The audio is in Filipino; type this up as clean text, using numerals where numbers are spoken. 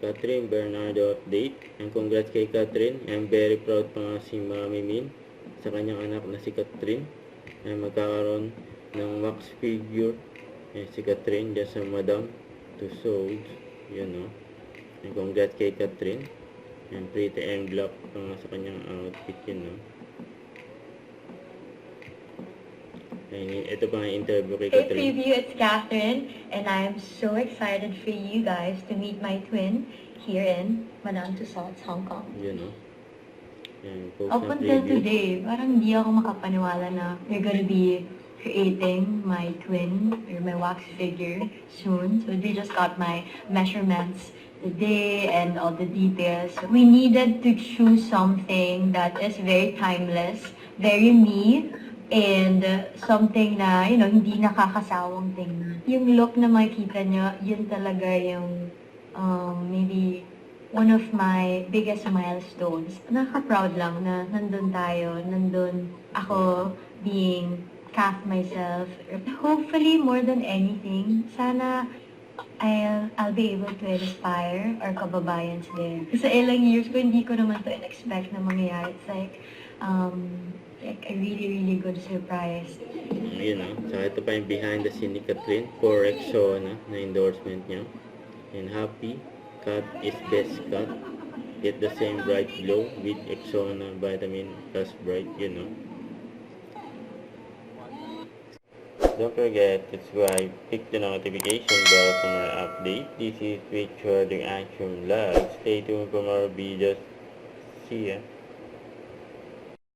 Catherine Bernardo update. And congrats kay Catherine. I'm very proud pa nga si Mami Min sa kanyang anak na si Catherine. Ay magkakaroon ng wax figure si Catherine dyan sa Madam Tussauds. Yun o. And congrats kay Catherine. And pretty and black pa nga sa kanyang outfit yun o. Ito pa nga interview kay Hey Catherine. preview, it's Catherine, and I'm so excited for you guys to meet my twin here in Madame Tussauds, Hong Kong. Yun o. Yan, post Up na until preview. today, parang hindi ako makapaniwala na you're gonna be creating my twin or my wax figure soon. So they just got my measurements today and all the details. So we needed to choose something that is very timeless, very me, and something na, hindi nakakasawang tingnan. Yung look na makikita nyo, yun talaga yung maybe one of my biggest milestones. Nakaka-proud lang na nandun tayo, nandun ako being Kath myself. Hopefully, more than anything, sana I'll be able to inspire our kababayans there. Sa ilang years ko, hindi ko naman to in-expect na mangyayari. It's like a really, really good surprise. Yun o. Saka ito pa yung behind the scene ni Catherine for Rexona na endorsement niya. And happy, cut is best cut. Get the same bright glow with Rexona Vitamin Plus Bright, yun o. Don't forget to subscribe, click the notification bell for more update. This is Richard Action Vlog. Stay tuned for more videos. See ya.